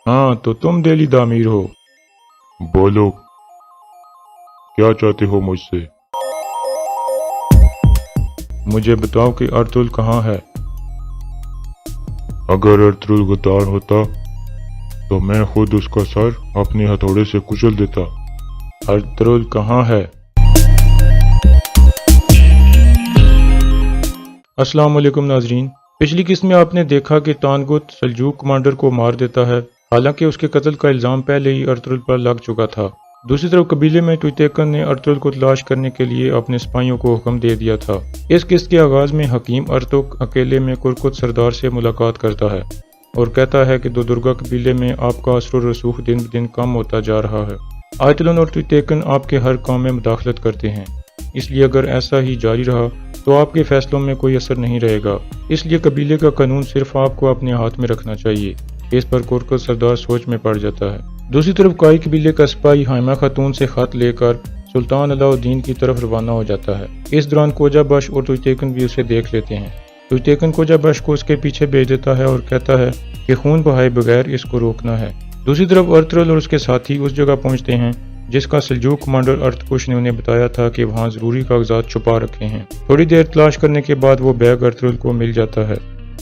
हाँ, तो तुम दिल्ली दामीर हो। बोलो, क्या चाहते हो मुझसे? मुझे बताओ कि अर्तुल कहाँ है। अगर अर्तुल गद्दार होता तो मैं खुद उसका सर अपने हथौड़े से कुचल देता। अर्तुल कहाँ है? अस्सलाम वालेकुम नाजरीन। पिछली किस्त में आपने देखा कि तानगुत सल्जूक कमांडर को मार देता है, हालांकि उसके कत्ल का इल्जाम पहले ही अर्तुल पर लग चुका था। दूसरी तरफ कबीले में ट्वितेकन ने अर्तुल को तलाश करने के लिए अपने सिपाहियों को हुक्म दे दिया था। इस किस्त के आगाज में हकीम अर्तुक अकेले में कुरकुत सरदार से मुलाकात करता है और कहता है कि दुर्गा कबीले में आपका असर और रसूख दिन ब दिन कम होता जा रहा है। आयतुलन और ट्वितेकन आपके हर काम में मुदाखलत करते हैं, इसलिए अगर ऐसा ही जारी रहा तो आपके फैसलों में कोई असर नहीं रहेगा। इसलिए कबीले का कानून सिर्फ आपको अपने हाथ में रखना चाहिए। इस पर कुरकुत सरदार सोच में पड़ जाता है। दूसरी तरफ काई कबीले का सिपाही हाइमा खातून से खत लेकर सुल्तान अलाउद्दीन की तरफ रवाना हो जाता है। इस दौरान कोजा बश और ट्वितेकन भी उसे देख लेते हैं। ट्वितेकन कोजा बश को उसके पीछे भेज देता है और कहता है कि खून बहाए बगैर इसको रोकना है। दूसरी तरफ अर्तुल और उसके साथी उस जगह पहुंचते हैं जिसका सल्जूक कमांडर अर्तकुश ने उन्हें बताया था कि वहां जरूरी कागजात छुपा रखे हैं। थोड़ी देर तलाश करने के बाद वो बैग अर्तुल को मिल जाता है।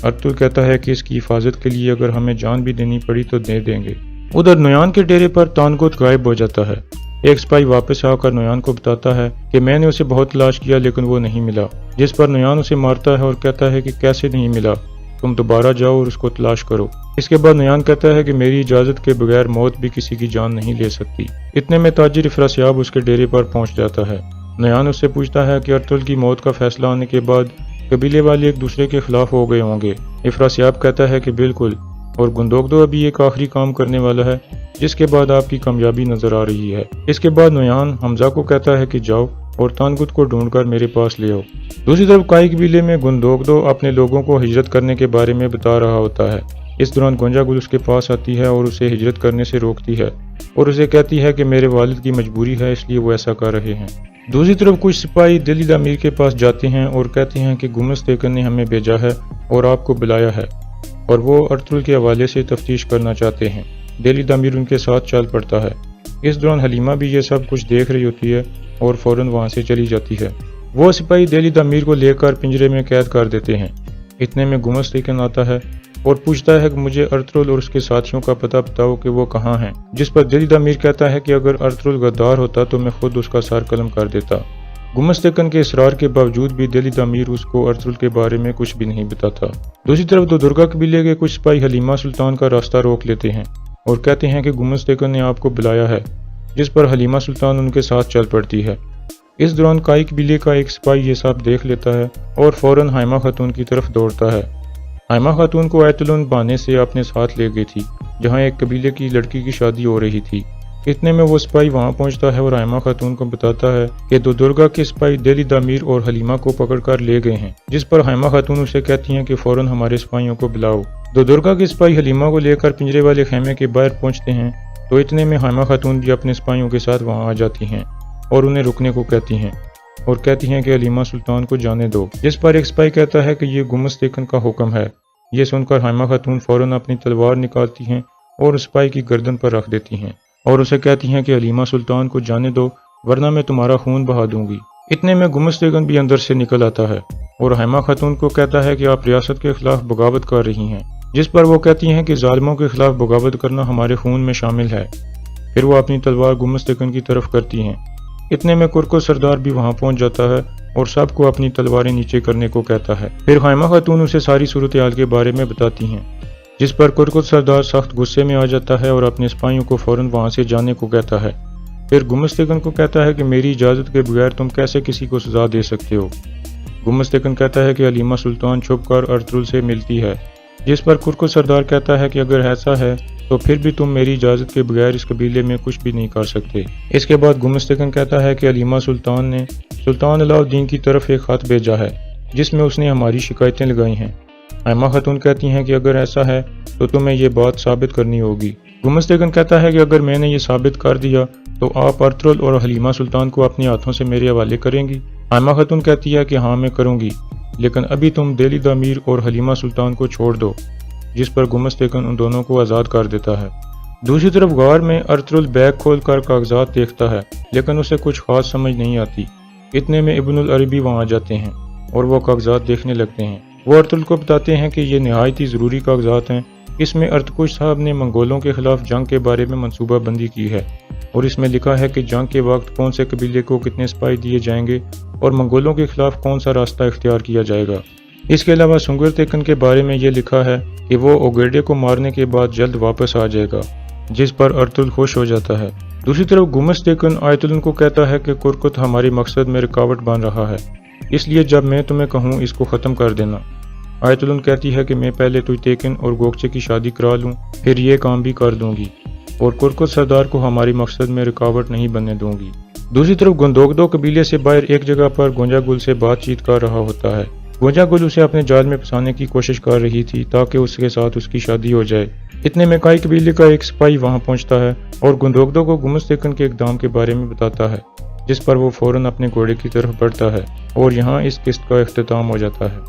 अर्तुल कहता है कि इसकी हिफाजत के लिए अगर हमें जान भी देनी पड़ी तो दे देंगे। उधर नोयान के डेरे पर तानगुत गायब हो जाता है। एक सिपाही वापस आकर नोयान को बताता है कि मैंने उसे बहुत तलाश किया लेकिन वो नहीं मिला, जिस पर नोयान उसे मारता है और कहता है कि कैसे नहीं मिला, तुम दोबारा जाओ और उसको तलाश करो। इसके बाद नोयान कहता है कि मेरी इजाजत के बगैर मौत भी किसी की जान नहीं ले सकती। इतने में ताजिर इफरासियाब उसके डेरे पर पहुंच जाता है। नोयान उससे पूछता है कि अर्तुल की मौत का फैसला आने के बाद कबीले वाले एक दूसरे के खिलाफ हो गए होंगे। इफरासियाब कहता है कि बिल्कुल, और गुंदोगदो अभी एक आखिरी काम करने वाला है जिसके बाद आपकी कामयाबी नजर आ रही है। इसके बाद नोयान हमजा को कहता है कि जाओ और तानगुत को ढूंढकर मेरे पास ले आओ। दूसरी तरफ काई कबीले में गुंदोगदो अपने लोगों को हिजरत करने के बारे में बता रहा होता है। इस दौरान गोंजागुल उसके पास आती है और उसे हिजरत करने से रोकती है और उसे कहती है कि मेरे वालिद की मजबूरी है इसलिए वो ऐसा कर रहे हैं। दूसरी तरफ कुछ सिपाही दिल्ली दामीर के पास जाते हैं और कहते हैं कि गुमस्तेकन ने हमें भेजा है और आपको बुलाया है और वो अर्तुल के हवाले से तफ्तीश करना चाहते हैं। दिल्ली दामीर उनके साथ चल पड़ता है। इस दौरान हलीमा भी ये सब कुछ देख रही होती है और फौरन वहां से चली जाती है। वो सिपाही दिल्ली दामीर को लेकर पिंजरे में कैद कर देते हैं। इतने में गुमस्तेकन आता है और पूछता है कि मुझे अर्तुल और उसके साथियों का पता बताओ कि वो कहाँ हैं, जिस पर दिल्ली दामीर कहता है कि अगर अर्तुल गद्दार होता तो मैं खुद उसका सर कलम कर देता। गुमस्तेकन के इसरार के बावजूद भी दिल्ली दामीर उसको अर्तुल के बारे में कुछ भी नहीं बताता। दूसरी तरफ दुर्गा कबीले के कुछ सिपाही हलीमा सुल्तान का रास्ता रोक लेते हैं और कहते हैं कि गुमस्तेकन ने आपको बुलाया है, जिस पर हलीमा सुल्तान उनके साथ चल पड़ती है। इस दौरान काई कबीले का एक सिपाही ये सब देख लेता है और फौरन हाइमा खातून की तरफ दौड़ता है। हाइमा खातून को आयतुलन बहाने से अपने साथ ले गई थी, जहां एक कबीले की लड़की की शादी हो रही थी। इतने में वो सिपाही वहां पहुंचता है और हाइमा खातून को बताता है कि दुर्गा के सिपाही दिल्ली दामीर और हलीमा को पकड़कर ले गए हैं, जिस पर हाइमा खातून उसे कहती हैं कि फौरन हमारे सिपाहियों को बुलाओ। दुर्गा के सिपाही हलीमा को लेकर पिंजरे वाले खेमे के बाहर पहुंचते हैं तो इतने में हाइमा खातून भी अपने सिपाहियों के साथ वहां आ जाती हैं और उन्हें रुकने को कहती हैं और कहती हैं कि हलीमा सुल्तान को जाने दो, जिस पर एक सिपाही कहता है कि ये गुमस्तेकन का हुक्म है। ये सुनकर हाइमा खातून फौरन अपनी तलवार निकालती हैं और सिपाही की गर्दन पर रख देती हैं और उसे कहती हैं कि हलीमा सुल्तान को जाने दो वरना मैं तुम्हारा खून बहा दूंगी। इतने में गुमस्तेकन भी अंदर से निकल आता है और हाइमा खातून को कहता है कि आप रियासत के खिलाफ बगावत कर रही हैं, जिस पर वो कहती हैं कि जालिमों के खिलाफ बगावत करना हमारे खून में शामिल है। फिर वो अपनी तलवार गुमस्तेकन की तरफ करती हैं। इतने में कुरकुत सरदार भी वहां पहुंच जाता है और सबको अपनी तलवारें नीचे करने को कहता है। फिर हाइमा खातून उसे सारी सूरत हाल के बारे में बताती हैं, जिस पर कुरकुत सरदार सख्त गुस्से में आ जाता है और अपने सिपाहियों को फौरन वहां से जाने को कहता है। फिर गुमस्तेकन को कहता है कि मेरी इजाजत के बगैर तुम कैसे किसी को सजा दे सकते हो। गुमस्तेकन कहता है कि हलीमा सुल्तान छुपकर अर्तुल से मिलती है, जिस पर कुरकुत सरदार कहता है कि अगर ऐसा है तो फिर भी तुम मेरी इजाजत के बगैर इस कबीले में कुछ भी नहीं कर सकते। इसके बाद गुमस्तेकन कहता है कि हलीमा सुल्तान ने सुल्तान अलाउद्दीन की तरफ एक खत भेजा है जिसमें उसने हमारी शिकायतें लगाई हैं। हाइमा खातून कहती हैं कि अगर ऐसा है तो तुम्हें ये बात साबित करनी होगी। गुमस्तेकन कहता है कि अगर मैंने ये साबित कर दिया तो आप अर्तुल और हलीमा सुल्तान को अपने हाथों से मेरे हवाले करेंगी। हाइमा खातून कहती है कि हाँ मैं करूंगी, लेकिन अभी तुम दिल्ली दामीर और हलीमा सुल्तान को छोड़ दो, जिस पर गुमस्तेकन उन दोनों को आज़ाद कर देता है। दूसरी तरफ गार में अर्तुगरुल बैग खोल कर कागजात देखता है, लेकिन उसे कुछ खास समझ नहीं आती। इतने में इब्नुल अरबी वहाँ आ जाते हैं और वो कागजात देखने लगते हैं। वो अर्तुगरुल को बताते हैं कि ये नहायत ही ज़रूरी कागजात हैं। इसमें अर्तुगरुल साहब ने मंगोलों के खिलाफ जंग के बारे में मनसूबा बंदी की है और इसमें लिखा है कि जंग के वक्त कौन से कबीले को कितने सिपाही दिए जाएंगे और मंगोलों के खिलाफ कौन सा रास्ता इख्तियार किया जाएगा। इसके अलावा सुंगर तेकन के बारे में ये लिखा है कि वो ओगेडे को मारने के बाद जल्द वापस आ जाएगा, जिस पर अर्तुगरुल खुश हो जाता है। दूसरी तरफ गुमस तेकन आयतुल्लाह को कहता है कि कुरकुत हमारे मकसद में रुकावट बन रहा है, इसलिए जब मैं तुम्हें कहूँ इसको ख़त्म कर देना। आयतुल्लाह कहती है कि मैं पहले तुयतेकन और गोकचे की शादी करा लूँ, फिर ये काम भी कर दूंगी और कुरकुत सरदार को हमारे मकसद में रुकावट नहीं बनने दूंगी। दूसरी तरफ गुंदोगदो कबीले से बाहर एक जगह पर गोंजागुल से बातचीत कर रहा होता है। गोंजागुल उसे अपने जाल में फंसाने की कोशिश कर रही थी ताकि उसके साथ उसकी शादी हो जाए। इतने में काई कबीले का एक सिपाही वहां पहुंचता है और गुंदोगदो को गुमस तेकन के इक़दाम के बारे में बताता है, जिस पर वो फौरन अपने घोड़े की तरफ बढ़ता है और यहाँ इस किस्त का इख्तिताम हो जाता है।